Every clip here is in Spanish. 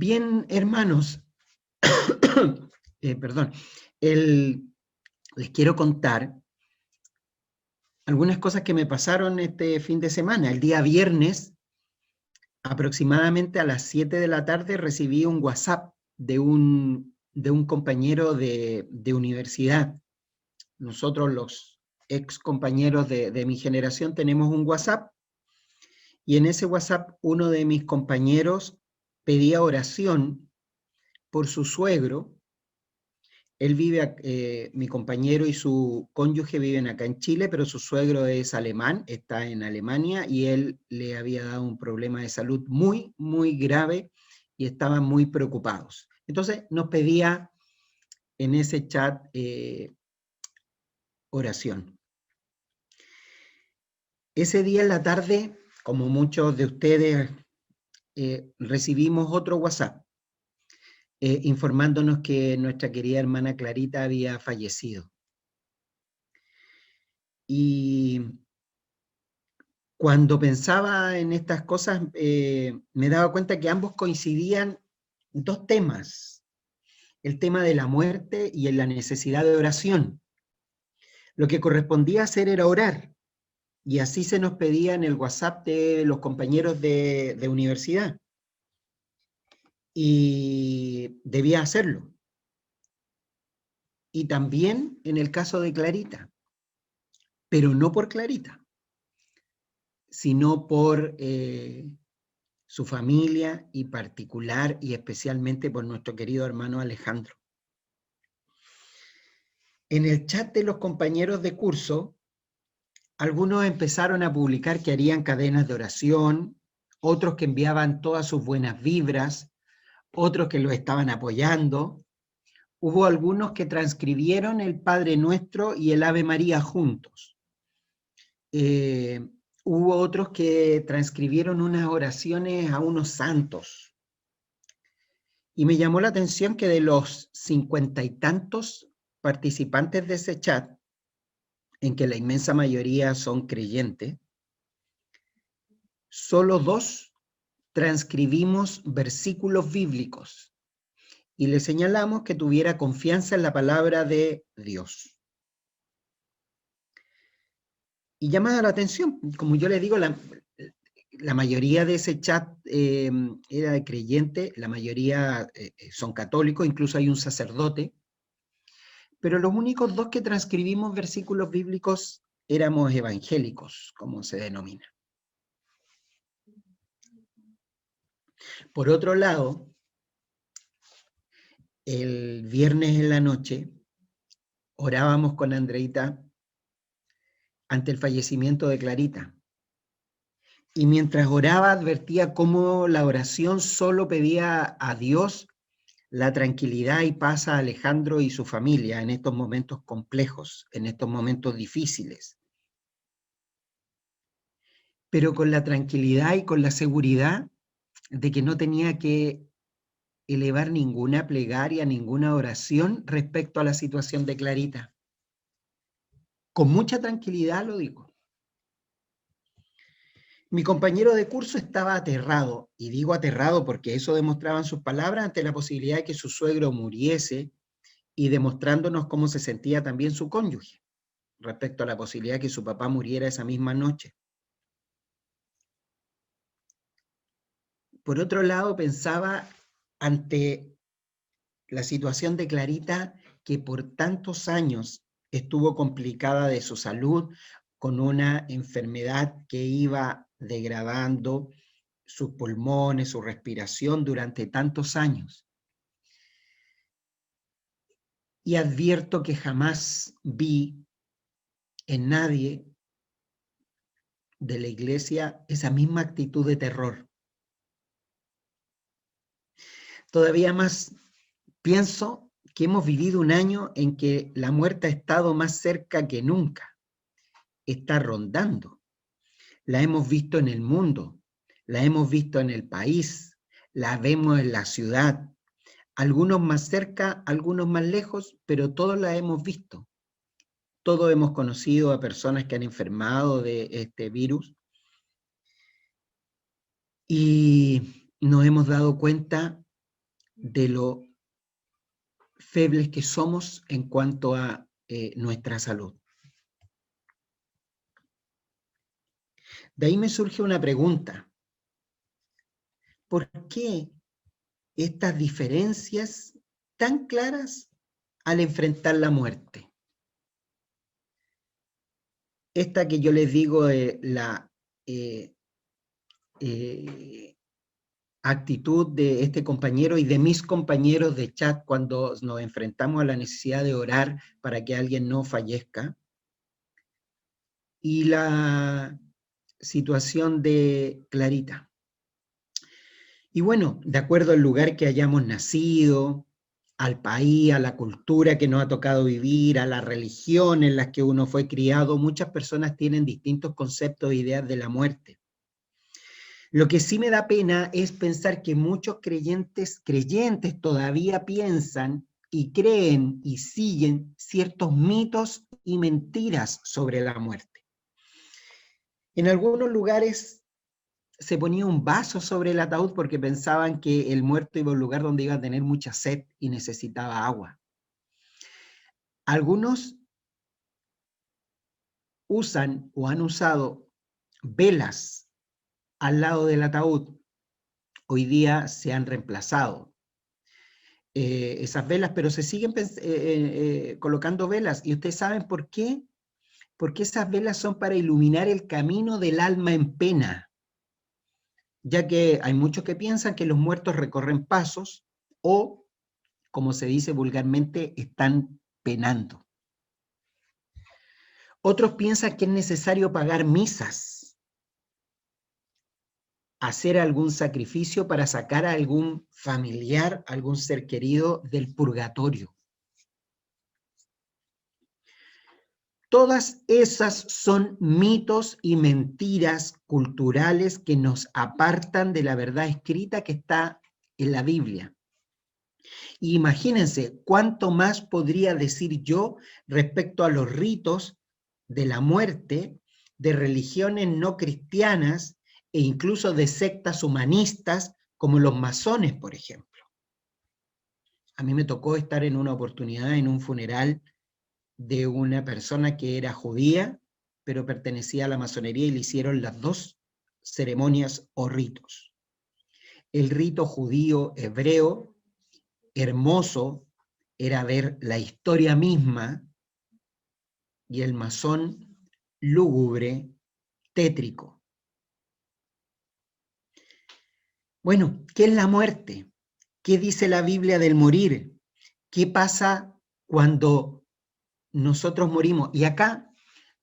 Bien, hermanos, perdón, les quiero contar algunas cosas que me pasaron este fin de semana. El día viernes, aproximadamente a las 7 de la tarde, recibí un WhatsApp de un compañero de universidad. Nosotros, los ex compañeros de mi generación, tenemos un WhatsApp, y en ese WhatsApp uno de mis compañeros pedía oración por su suegro. Él vive, mi compañero y su cónyuge viven acá en Chile, pero su suegro es alemán, está en Alemania, y él le había dado un problema de salud muy, muy grave y estaban muy preocupados. Entonces nos pedía en ese chat oración. Ese día en la tarde, como muchos de ustedes, recibimos otro WhatsApp informándonos que nuestra querida hermana Clarita había fallecido. Y cuando pensaba en estas cosas, me daba cuenta que ambos coincidían en dos temas: el tema de la muerte y en la necesidad de oración. Lo que correspondía hacer era orar, y así se nos pedía en el WhatsApp de los compañeros de universidad, y debía hacerlo. Y también en el caso de Clarita, pero no por Clarita, sino por su familia, y particular y especialmente por nuestro querido hermano Alejandro. En el chat de los compañeros de curso, algunos empezaron a publicar que harían cadenas de oración, otros que enviaban todas sus buenas vibras, otros que lo estaban apoyando. Hubo algunos que transcribieron el Padre Nuestro y el Ave María juntos. Hubo otros que transcribieron unas oraciones a unos santos. Y me llamó la atención que de los 50 y tantos participantes de ese chat, en que la inmensa mayoría son creyentes, solo 2 transcribimos versículos bíblicos y le señalamos que tuviera confianza en la palabra de Dios. Y llama la atención, como yo le digo, la mayoría de ese chat era de creyente, la mayoría son católicos, incluso hay un sacerdote, pero los únicos 2 que transcribimos versículos bíblicos éramos evangélicos, como se denomina. Por otro lado, el viernes en la noche orábamos con Andreita ante el fallecimiento de Clarita. Y mientras oraba advertía cómo la oración solo pedía a Dios la tranquilidad y paz a Alejandro y su familia en estos momentos complejos, en estos momentos difíciles. Pero con la tranquilidad y con la seguridad de que no tenía que elevar ninguna plegaria, ninguna oración respecto a la situación de Clarita. Con mucha tranquilidad lo digo. Mi compañero de curso estaba aterrado, y digo aterrado porque eso demostraban sus palabras, ante la posibilidad de que su suegro muriese, y demostrándonos cómo se sentía también su cónyuge respecto a la posibilidad de que su papá muriera esa misma noche. Por otro lado, pensaba ante la situación de Clarita, que por tantos años estuvo complicada de su salud, con una enfermedad que iba degradando sus pulmones, su respiración durante tantos años. Y advierto que jamás vi en nadie de la iglesia esa misma actitud de terror. Todavía más pienso que hemos vivido un año en que la muerte ha estado más cerca que nunca, está rondando. La hemos visto en el mundo, la hemos visto en el país, la vemos en la ciudad, algunos más cerca, algunos más lejos, pero todos la hemos visto. Todos hemos conocido a personas que han enfermado de este virus, y nos hemos dado cuenta de lo febles que somos en cuanto a nuestra salud. De ahí me surge una pregunta. ¿Por qué estas diferencias tan claras al enfrentar la muerte? Esta que yo les digo, la actitud de este compañero y de mis compañeros de chat cuando nos enfrentamos a la necesidad de orar para que alguien no fallezca, y la situación de Clarita. Y bueno, de acuerdo al lugar que hayamos nacido, al país, a la cultura que nos ha tocado vivir, a la religión en la que uno fue criado, muchas personas tienen distintos conceptos e ideas de la muerte. Lo que sí me da pena es pensar que muchos creyentes todavía piensan y creen y siguen ciertos mitos y mentiras sobre la muerte. En algunos lugares se ponía un vaso sobre el ataúd porque pensaban que el muerto iba a un lugar donde iba a tener mucha sed y necesitaba agua. Algunos usan o han usado velas al lado del ataúd. Hoy día se han reemplazado esas velas, pero se siguen colocando velas. ¿Y ustedes saben por qué? Porque esas velas son para iluminar el camino del alma en pena, ya que hay muchos que piensan que los muertos recorren pasos o, como se dice vulgarmente, están penando. Otros piensan que es necesario pagar misas, hacer algún sacrificio para sacar a algún familiar, algún ser querido del purgatorio. Todas esas son mitos y mentiras culturales que nos apartan de la verdad escrita que está en la Biblia. Y imagínense cuánto más podría decir yo respecto a los ritos de la muerte de religiones no cristianas e incluso de sectas humanistas como los masones, por ejemplo. A mí me tocó estar en una oportunidad en un funeral de una persona que era judía, pero pertenecía a la masonería y le hicieron las dos ceremonias o ritos. El rito judío hebreo, hermoso, era ver la historia misma, y el masón lúgubre, tétrico. Bueno, ¿qué es la muerte? ¿Qué dice la Biblia del morir? ¿Qué pasa cuando nosotros morimos? Y acá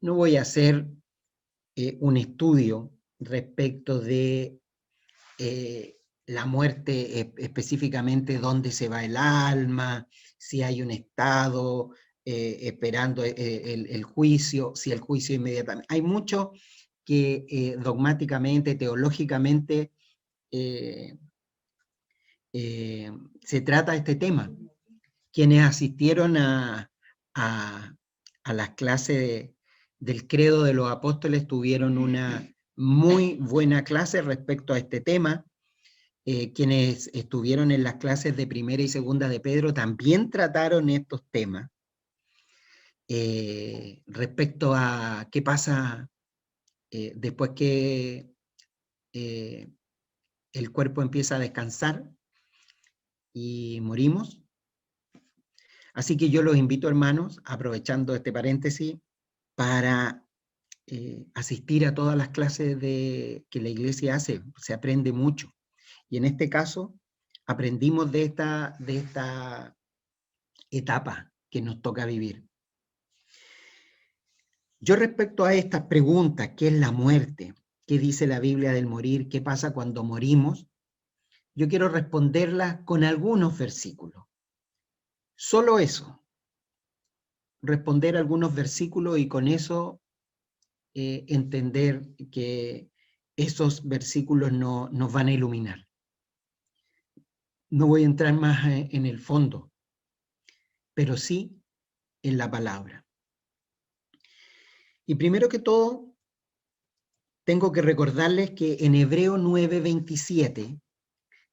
no voy a hacer un estudio respecto de la muerte, específicamente dónde se va el alma, si hay un estado esperando el juicio, si el juicio inmediatamente. Hay mucho que dogmáticamente, teológicamente, se trata este tema. Quienes asistieron a las clases del credo de los apóstoles tuvieron una muy buena clase respecto a este tema. Quienes estuvieron en las clases de primera y segunda de Pedro también trataron estos temas respecto a qué pasa después que el cuerpo empieza a descansar y morimos. Así que yo los invito, hermanos, aprovechando este paréntesis, para asistir a todas las clases que la iglesia hace. Se aprende mucho. Y en este caso, aprendimos de esta etapa que nos toca vivir. Yo respecto a estas preguntas, ¿qué es la muerte? ¿Qué dice la Biblia del morir? ¿Qué pasa cuando morimos? Yo quiero responderlas con algunos versículos. Solo eso. Responder algunos versículos y con eso entender que esos versículos nos van a iluminar. No voy a entrar más en el fondo, pero sí en la palabra. Y primero que todo, tengo que recordarles que en Hebreo 9:27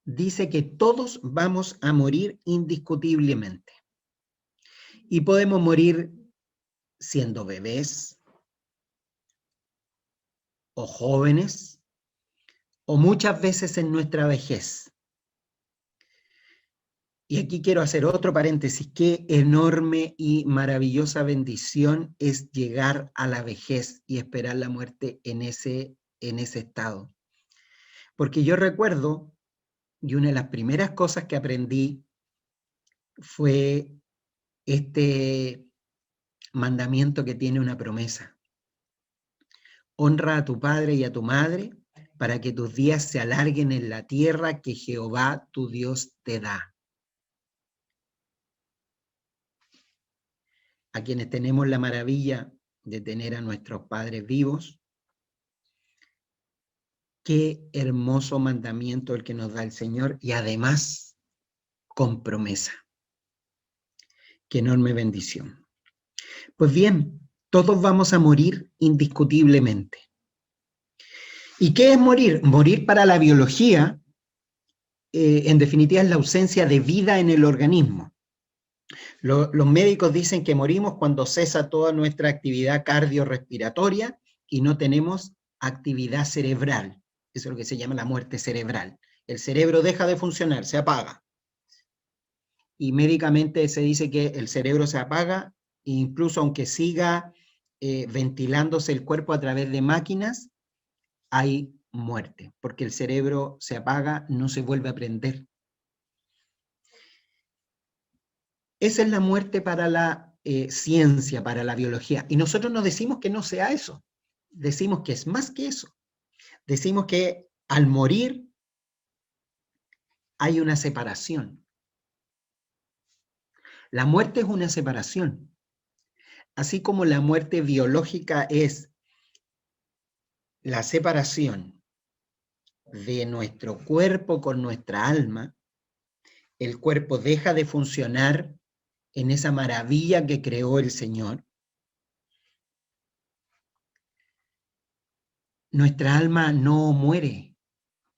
dice que todos vamos a morir indiscutiblemente. Y podemos morir siendo bebés, o jóvenes, o muchas veces en nuestra vejez. Y aquí quiero hacer otro paréntesis. Qué enorme y maravillosa bendición es llegar a la vejez y esperar la muerte en ese estado. Porque yo recuerdo, y una de las primeras cosas que aprendí fue este mandamiento que tiene una promesa. Honra a tu padre y a tu madre para que tus días se alarguen en la tierra que Jehová tu Dios te da. A quienes tenemos la maravilla de tener a nuestros padres vivos, qué hermoso mandamiento el que nos da el Señor, y además con promesa. Qué enorme bendición. Pues bien, todos vamos a morir indiscutiblemente. ¿Y qué es morir? Morir para la biología, en definitiva, es la ausencia de vida en el organismo. Los médicos dicen que morimos cuando cesa toda nuestra actividad cardiorrespiratoria y no tenemos actividad cerebral. Eso es lo que se llama la muerte cerebral. El cerebro deja de funcionar, se apaga. Y médicamente se dice que el cerebro se apaga, incluso aunque siga ventilándose el cuerpo a través de máquinas, hay muerte, porque el cerebro se apaga, no se vuelve a prender. Esa es la muerte para la ciencia, para la biología. Y nosotros no decimos que no sea eso. Decimos que es más que eso. Decimos que al morir hay una separación. La muerte es una separación. Así como la muerte biológica es la separación de nuestro cuerpo con nuestra alma, el cuerpo deja de funcionar en esa maravilla que creó el Señor. Nuestra alma no muere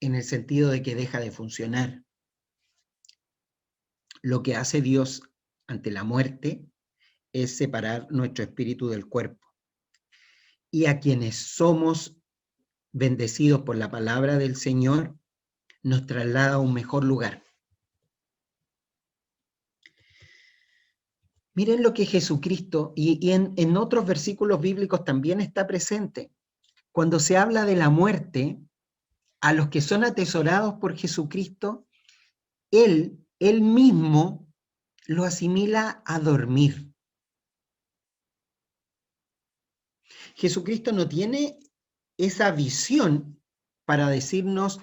en el sentido de que deja de funcionar. Lo que hace Dios ante la muerte es separar nuestro espíritu del cuerpo. Y a quienes somos bendecidos por la palabra del Señor, nos traslada a un mejor lugar. Miren lo que Jesucristo, y en otros versículos bíblicos también está presente. Cuando se habla de la muerte, a los que son atesorados por Jesucristo, Él mismo lo asimila a dormir. Jesucristo no tiene esa visión para decirnos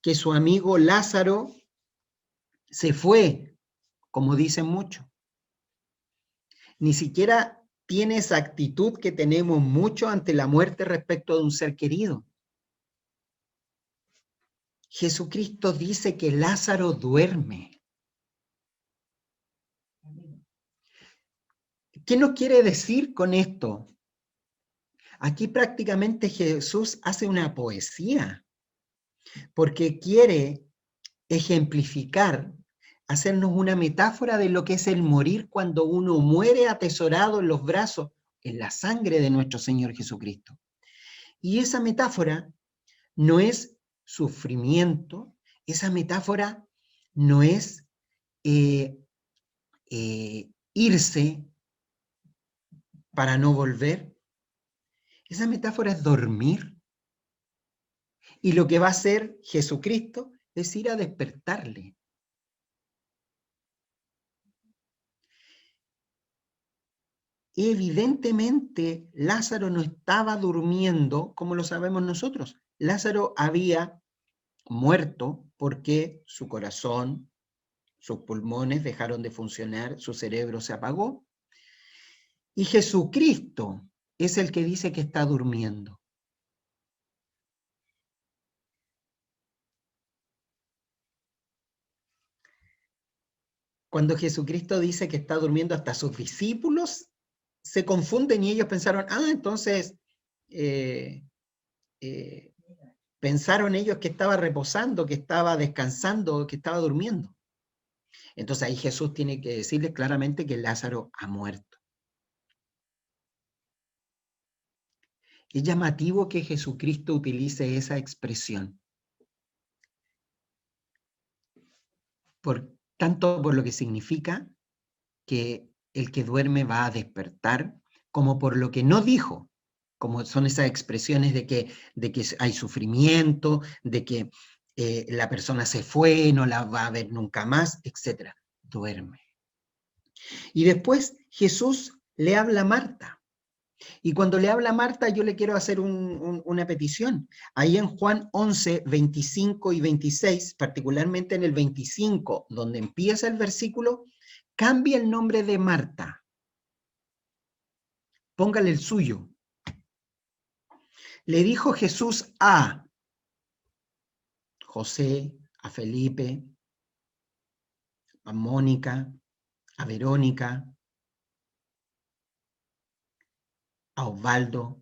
que su amigo Lázaro se fue, como dicen muchos. Ni siquiera tiene esa actitud que tenemos mucho ante la muerte respecto de un ser querido. Jesucristo dice que Lázaro duerme. ¿Qué nos quiere decir con esto? Aquí prácticamente Jesús hace una poesía, porque quiere ejemplificar, hacernos una metáfora de lo que es el morir cuando uno muere atesorado en los brazos, en la sangre de nuestro Señor Jesucristo. Y esa metáfora no es sufrimiento, esa metáfora no es irse para no volver. Esa metáfora es dormir. Y lo que va a hacer Jesucristo es ir a despertarle. Evidentemente, Lázaro no estaba durmiendo como lo sabemos nosotros. Lázaro había muerto porque su corazón, sus pulmones dejaron de funcionar, su cerebro se apagó. Y Jesucristo es el que dice que está durmiendo. Cuando Jesucristo dice que está durmiendo, hasta sus discípulos se confunden y ellos pensaron, entonces pensaron ellos que estaba reposando, que estaba descansando, que estaba durmiendo. Entonces ahí Jesús tiene que decirles claramente que Lázaro ha muerto. Es llamativo que Jesucristo utilice esa expresión, tanto por lo que significa que el que duerme va a despertar, como por lo que no dijo, como son esas expresiones de que hay sufrimiento, de que la persona se fue, no la va a ver nunca más, etc. Duerme. Y después Jesús le habla a Marta. Y cuando le habla a Marta, yo le quiero hacer una petición. Ahí en Juan 11, 25 y 26, particularmente en el 25, donde empieza el versículo, cambia el nombre de Marta. Póngale el suyo. Le dijo Jesús a José, a Felipe, a Mónica, a Verónica, a Osvaldo,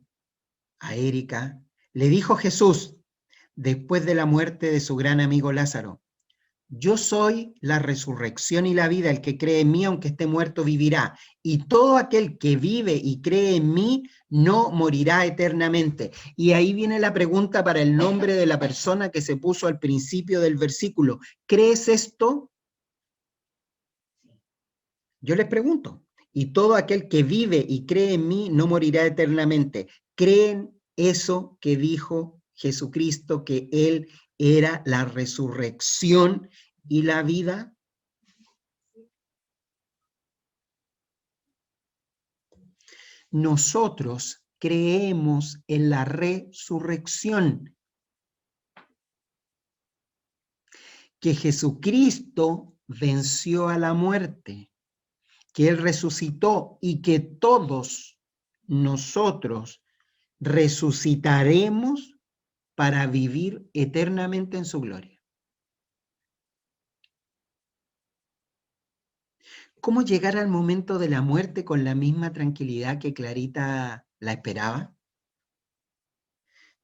a Erika. Le dijo Jesús, después de la muerte de su gran amigo Lázaro, yo soy la resurrección y la vida, el que cree en mí, aunque esté muerto, vivirá. Y todo aquel que vive y cree en mí, no morirá eternamente. Y ahí viene la pregunta para el nombre de la persona que se puso al principio del versículo. ¿Crees esto? Yo les pregunto. Y todo aquel que vive y cree en mí, no morirá eternamente. ¿Creen eso que dijo Jesucristo, que Él era la resurrección y la vida? Nosotros creemos en la resurrección, que Jesucristo venció a la muerte, que Él resucitó y que todos nosotros resucitaremos para vivir eternamente en su gloria. ¿Cómo llegar al momento de la muerte con la misma tranquilidad que Clarita la esperaba?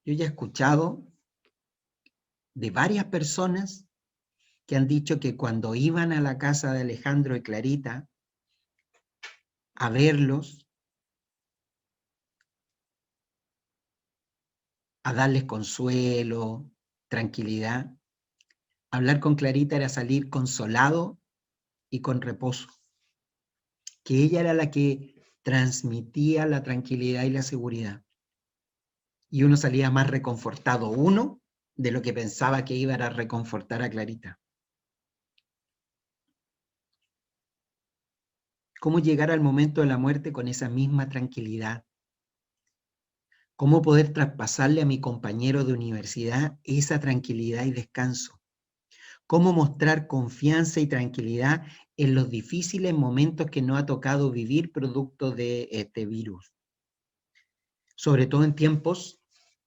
Yo ya he escuchado de varias personas que han dicho que cuando iban a la casa de Alejandro y Clarita a verlos, a darles consuelo, tranquilidad, hablar con Clarita era salir consolado y con reposo, que ella era la que transmitía la tranquilidad y la seguridad. Y uno salía más reconfortado, uno, de lo que pensaba que iba a reconfortar a Clarita. ¿Cómo llegar al momento de la muerte con esa misma tranquilidad? ¿Cómo poder traspasarle a mi compañero de universidad esa tranquilidad y descanso? ¿Cómo mostrar confianza y tranquilidad en los difíciles momentos que nos ha tocado vivir producto de este virus? Sobre todo en tiempos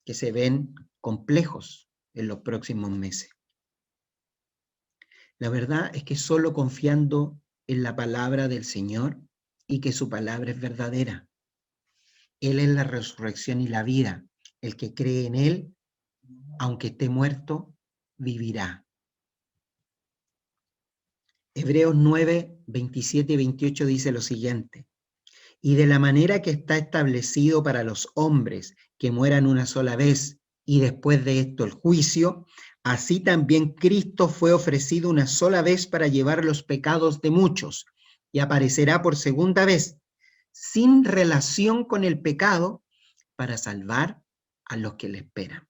que se ven complejos en los próximos meses. La verdad es que solo confiando en la palabra del Señor y que su palabra es verdadera. Él es la resurrección y la vida. El que cree en Él, aunque esté muerto, vivirá. Hebreos 9, 27 y 28 dice lo siguiente. Y de la manera que está establecido para los hombres que mueran una sola vez y después de esto el juicio, así también Cristo fue ofrecido una sola vez para llevar los pecados de muchos y aparecerá por segunda vez sin relación con el pecado para salvar a los que le esperan.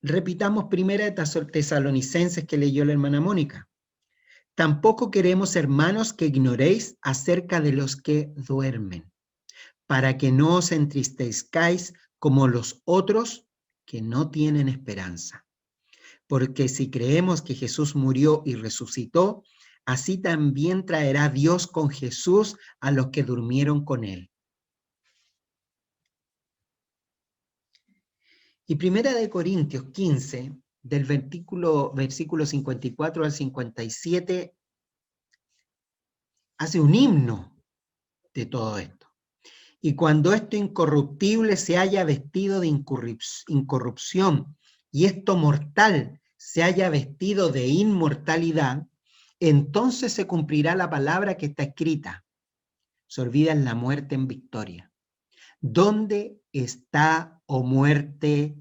Repitamos primera de Tesalonicenses que leyó la hermana Mónica. Tampoco queremos, hermanos, que ignoréis acerca de los que duermen, para que no os entristezcáis como los otros que no tienen esperanza. Porque si creemos que Jesús murió y resucitó, así también traerá Dios con Jesús a los que durmieron con él. Y primera de Corintios 15, del versículo 54 al 57, hace un himno de todo esto. Y cuando esto incorruptible se haya vestido de incorrupción y esto mortal se haya vestido de inmortalidad, entonces se cumplirá la palabra que está escrita. Se olvida la muerte en victoria. ¿Dónde está, oh muerte,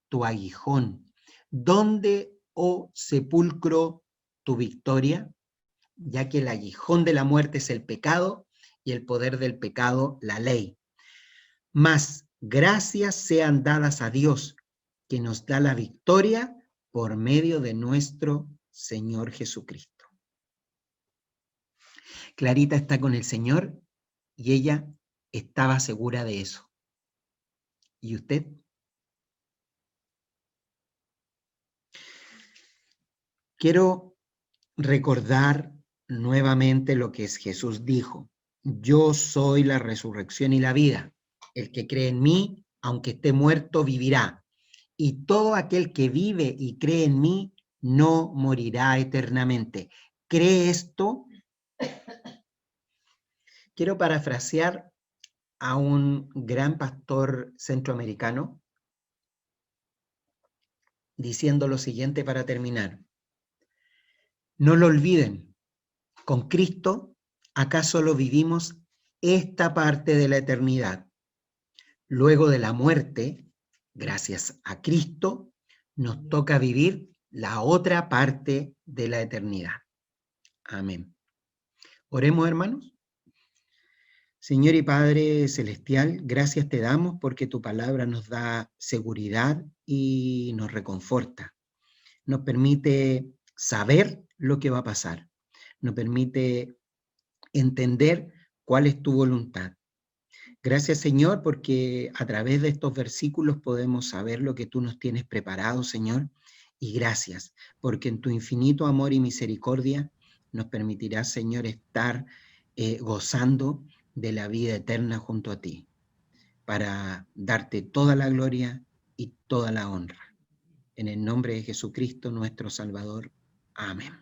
tu aguijón? ¿Dónde, oh sepulcro, tu victoria? Ya que el aguijón de la muerte es el pecado y el poder del pecado, la ley. Mas gracias sean dadas a Dios, que nos da la victoria por medio de nuestro Señor Jesucristo. Clarita está con el Señor y ella estaba segura de eso. ¿Y usted? Quiero recordar nuevamente lo que Jesús dijo. Yo soy la resurrección y la vida. El que cree en mí, aunque esté muerto, vivirá. Y todo aquel que vive y cree en mí, no morirá eternamente. ¿Cree esto? Quiero parafrasear a un gran pastor centroamericano diciendo lo siguiente para terminar. No lo olviden, con Cristo acá solo vivimos esta parte de la eternidad. Luego de la muerte, gracias a Cristo, nos toca vivir la otra parte de la eternidad. Amén. Oremos, hermanos. Señor y Padre Celestial, gracias te damos porque tu palabra nos da seguridad y nos reconforta. Nos permite saber lo que va a pasar. Nos permite entender cuál es tu voluntad. Gracias, Señor, porque a través de estos versículos podemos saber lo que tú nos tienes preparado, Señor. Y gracias, porque en tu infinito amor y misericordia nos permitirás, Señor, estar gozando de la vida eterna junto a ti, para darte toda la gloria y toda la honra. En el nombre de Jesucristo, nuestro Salvador. Amén.